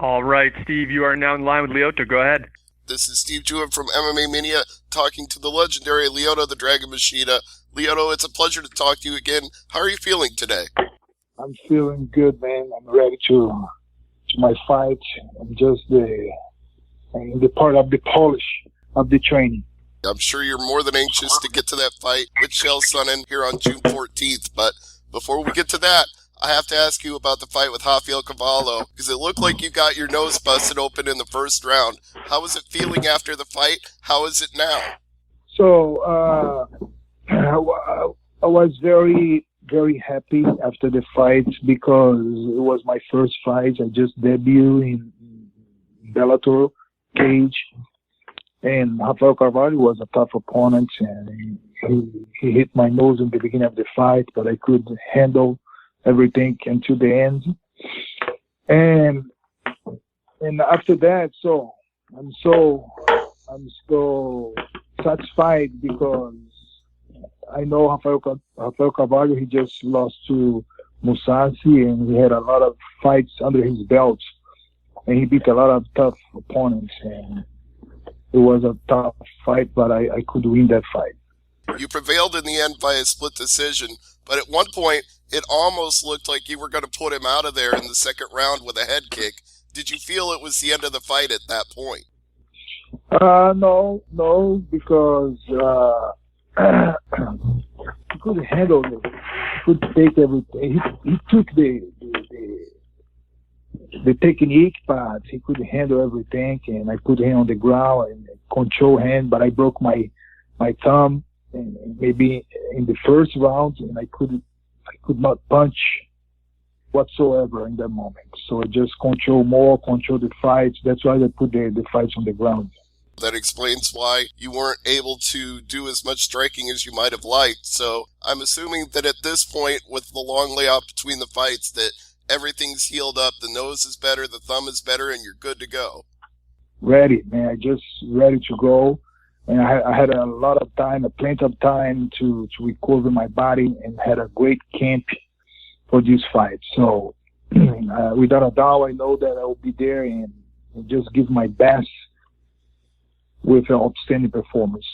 All right, Steve, you are now in line with Lyoto. Go ahead. This is Steve Jewett from MMA Mania talking to the legendary Lyoto the Dragon Machida. Lyoto, it's a pleasure to talk to you again. How are you feeling today? I'm feeling good, man. I'm ready to my fight. I'm just in the part of the polish of the training. I'm sure you're more than anxious to get to that fight with Chael Sonnen here on June 14th. But before we get to that, I have to ask you about the fight with Rafael Cavallo, because it looked like you got your nose busted open in the first round. How was it feeling after the fight? How is it now? So I was very, very happy after the fight because it was my first fight. I just debuted in Bellator cage. And Rafael Carvalho was a tough opponent, and he hit my nose in the beginning of the fight, but I could handle everything until the end. And after that, so I'm so satisfied because I know Rafael Carvalho, he just lost to Musasi, and he had a lot of fights under his belt, and he beat a lot of tough opponents. And it was a tough fight, but I could win that fight. You prevailed in the end by a split decision, but at one point, it almost looked like you were going to put him out of there in the second round with a head kick. Did you feel it was the end of the fight at that point? No, because he couldn't handle it. He could take everything. He took the technique, but he could handle everything, and I put him on the ground and control him, but I broke my thumb and maybe in the first round, and I could not punch whatsoever in that moment. So I just control the fights. That's why I put the fights on the ground. That explains why you weren't able to do as much striking as you might have liked. So I'm assuming that at this point, with the long layoff between the fights, that everything's healed up, the nose is better, the thumb is better, and you're good to go. Ready, man. I just ready to go. And I had a lot of time, plenty of time to recover my body, and had a great camp for this fight. So without a doubt, I know that I will be there and just give my best with an outstanding performance.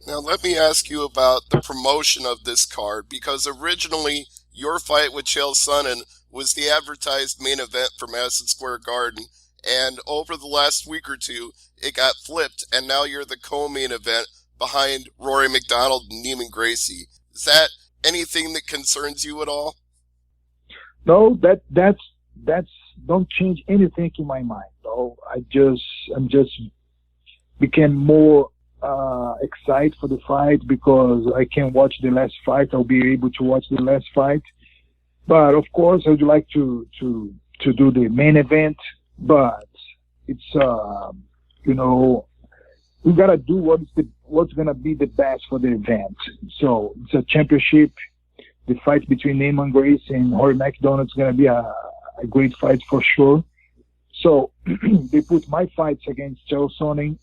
Now let me ask you about the promotion of this card, because originally your fight with Chael Sonnen was the advertised main event for Madison Square Garden, and over the last week or two, it got flipped, and now you're the co-main event behind Rory McDonald and Neiman Gracie. Is that anything that concerns you at all? No, that's don't change anything in my mind. No, I'm just became more excited for the fight because I can watch the last fight. I'll be able to watch the last fight. But of course, I would like to do the main event. But it's we gotta do what's gonna be the best for the event. So it's a championship. The fight between Neiman, Gracie, and Rory McDonald is gonna be a great fight for sure. So they put my fights against Chael Sonnen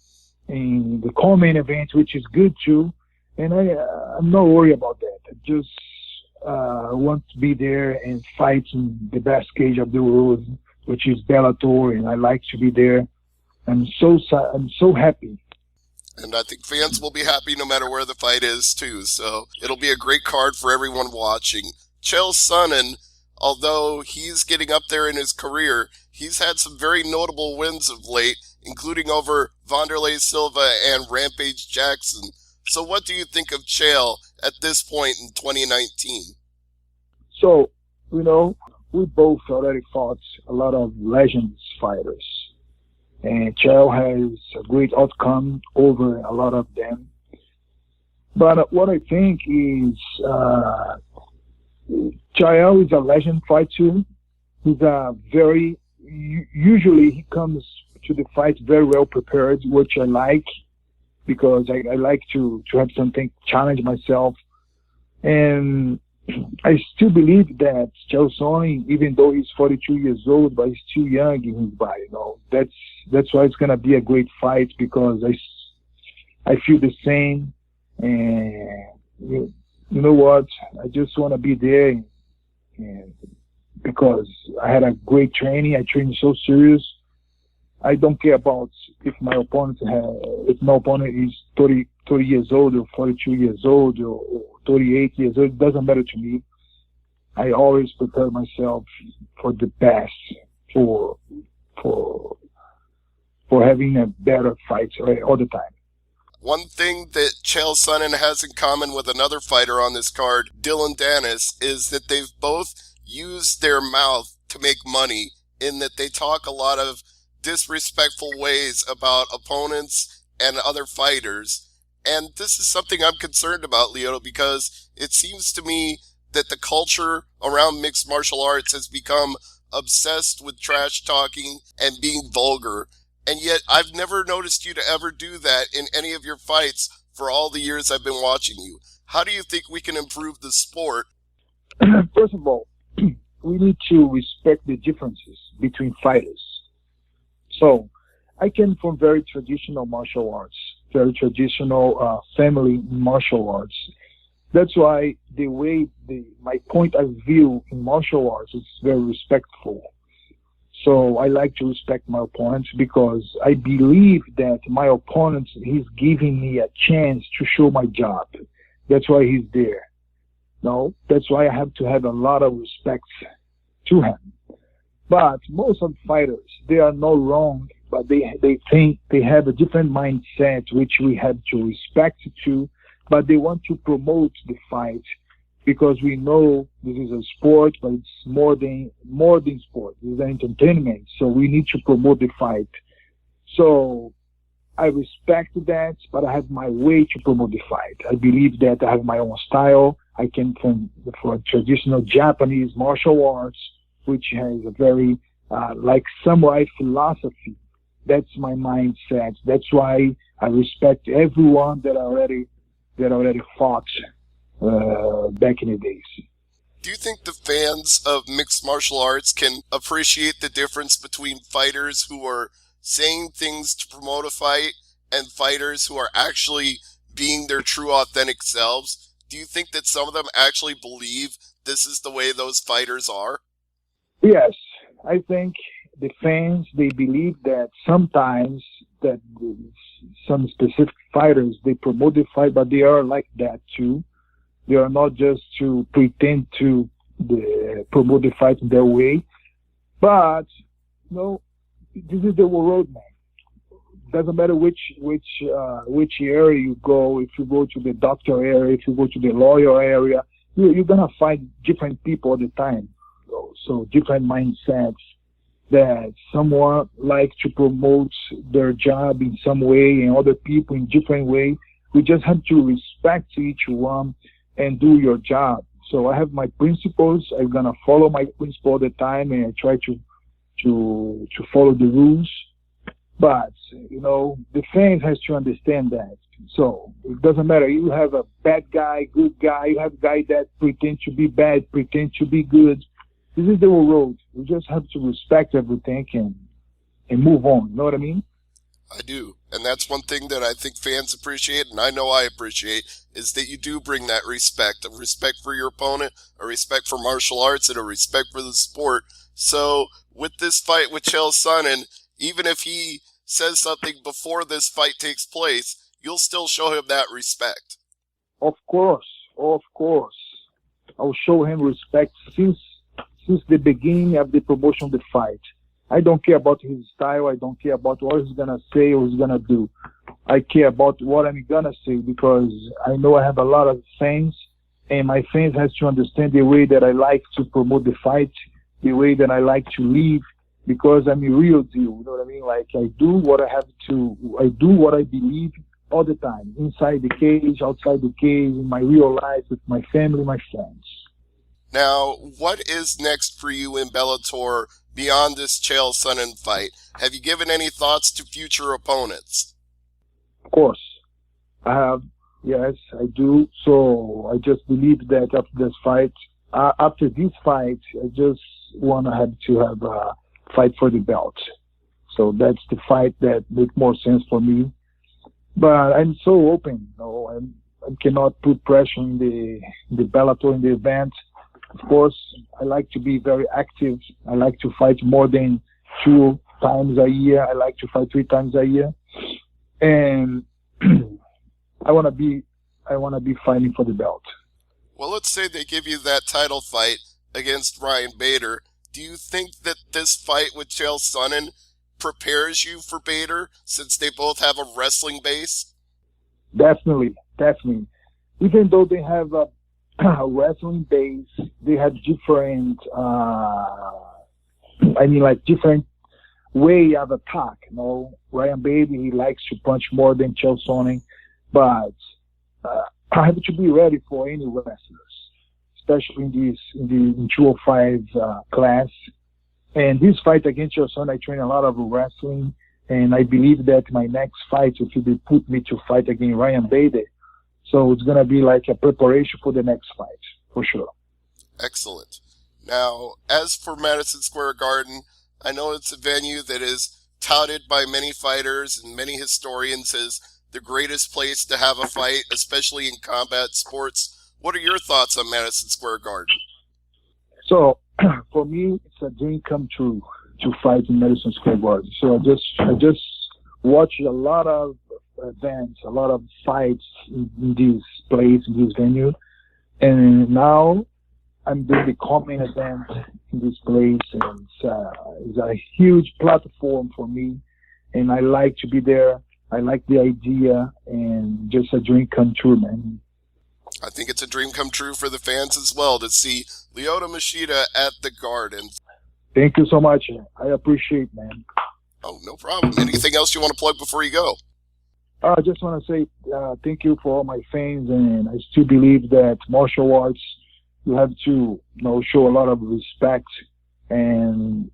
in the co-main event, which is good too. And I'm not worried about that. I just want to be there and fight in the best cage of the world, which is Bellator, and I like to be there. I'm so happy. And I think fans will be happy no matter where the fight is too. So it'll be a great card for everyone watching. Chael Sonnen, although he's getting up there in his career, he's had some very notable wins of late, including over Wanderlei Silva and Rampage Jackson. So what do you think of Chael at this point in 2019? So, we both already fought a lot of legends fighters. And Chael has a great outcome over a lot of them. But what I think is Chael is a legend fighter. He's usually he comes to the fight very well prepared, which I like, because I like to have something, challenge myself. And I still believe that Chael Sonnen, even though he's 42 years old, but he's still young in his body. That's why it's gonna be a great fight, because I feel the same. And you know what? I just want to be there, and because I had a great training. I trained so serious, I don't care about if my opponent is 30 years old or 42 years old or 38 years old. It doesn't matter to me. I always prepare myself for the best, for having a better fight all the time. One thing that Chael Sonnen has in common with another fighter on this card, Dylan Dennis, is that they've both used their mouth to make money, in that they talk a lot of disrespectful ways about opponents and other fighters. And this is something I'm concerned about, Lyoto, because it seems to me that the culture around mixed martial arts has become obsessed with trash talking and being vulgar. And yet I've never noticed you to ever do that in any of your fights for all the years I've been watching you. How do you think we can improve the sport? First of all, we need to respect the differences between fighters. So I came from very traditional martial arts, very traditional family martial arts. That's why my point of view in martial arts is very respectful. So I like to respect my opponents because I believe that my opponent, he's giving me a chance to show my job. That's why he's there. No, that's why I have to have a lot of respect to him. But most of the fighters, they are not wrong, but they think they have a different mindset, which we have to respect too, but they want to promote the fight because we know this is a sport, but it's more than sport. It's an entertainment, so we need to promote the fight. So I respect that, but I have my way to promote the fight. I believe that I have my own style. I came from traditional Japanese martial arts, which has a very like samurai philosophy. That's my mindset. That's why I respect everyone that already fought back in the days. Do you think the fans of mixed martial arts can appreciate the difference between fighters who are saying things to promote a fight and fighters who are actually being their true authentic selves? Do you think that some of them actually believe this is the way those fighters are? Yes, I think the fans, they believe that sometimes that some specific fighters, they promote the fight, but they are like that too. They are not just to pretend to promote the fight in their way. But, this is the road, man. Doesn't matter which area you go. If you go to the doctor area, if you go to the lawyer area, you're gonna find different people all the time. So different mindsets, that someone likes to promote their job in some way and other people in different way. We just have to respect each one and do your job. So I have my principles. I'm gonna follow my principle all the time, and I try to follow the rules. But the fans has to understand that. So it doesn't matter. You have a bad guy, good guy. You have a guy that pretend to be bad, pretend to be good. This is the road. We just have to respect everything and move on. You know what I mean? I do. And that's one thing that I think fans appreciate, and I know I appreciate, is that you do bring that respect, a respect for your opponent, a respect for martial arts, and a respect for the sport. So with this fight with Chael Sonnen, even if he says something before this fight takes place, you'll still show him that respect. Of course. I'll show him respect since the beginning of the promotion of the fight. I don't care about his style. I don't care about what he's going to say or he's going to do. I care about what I'm going to say because I know I have a lot of fans, and my fans has to understand the way that I like to promote the fight, the way that I like to live, because I'm a real deal. You know what I mean? Like I do what I believe all the time, inside the cage, outside the cage, in my real life, with my family, my friends. Now, what is next for you in Bellator beyond this Chael Sonnen fight? Have you given any thoughts to future opponents? Of course. I have. Yes, I do. So I just believe that after this fight, I just want to have a fight for the belt. So that's the fight that makes more sense for me. But I'm so open. I cannot put pressure in the Bellator, in the event. Of course, I like to be very active. I like to fight more than two times a year. I like to fight 3 times a year, and I want to be fighting for the belt. Well, let's say they give you that title fight against Ryan Bader. Do you think that this fight with Chael Sonnen prepares you for Bader, since they both have a wrestling base? Definitely. Even though they have a wrestling base, they have different, different way of attack. You know, Ryan Bader, he likes to punch more than Chael Sonnen, but I have to be ready for any wrestlers, especially in the 205 class. And this fight against Chael Sonnen, I train a lot of wrestling, and I believe that my next fight, if they put me to fight against Ryan Bader, so it's gonna be like a preparation for the next fight, for sure. Excellent. Now, as for Madison Square Garden, I know it's a venue that is touted by many fighters and many historians as the greatest place to have a fight, especially in combat sports. What are your thoughts on Madison Square Garden? So, for me, it's a dream come true to fight in Madison Square Garden. So I just watched a lot of events, a lot of fights in this place, in this venue, and now I'm doing the common event in this place, and it's a huge platform for me, and I like to be there. I like the idea, and just a dream come true, man. I think it's a dream come true for the fans as well to see Lyoto Machida at the Garden. Thank you so much. I appreciate, man. Oh, no problem. Anything else you want to plug before you go? I just want to say thank you for all my fans, and I still believe that martial arts, you have to show a lot of respect and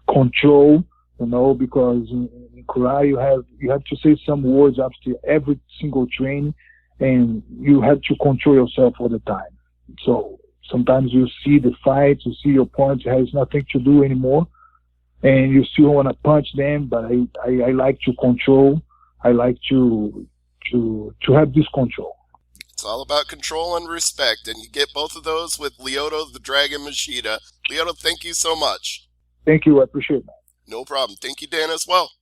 control, because in karate you have to say some words after every single training, and you have to control yourself all the time. So sometimes you see the fight, you see your opponent has nothing to do anymore, and you still want to punch them, but I like to control. I like to have this control. It's all about control and respect, and you get both of those with Lyoto the Dragon Machida. Lyoto, thank you so much. Thank you. I appreciate that. No problem. Thank you, Dan, as well.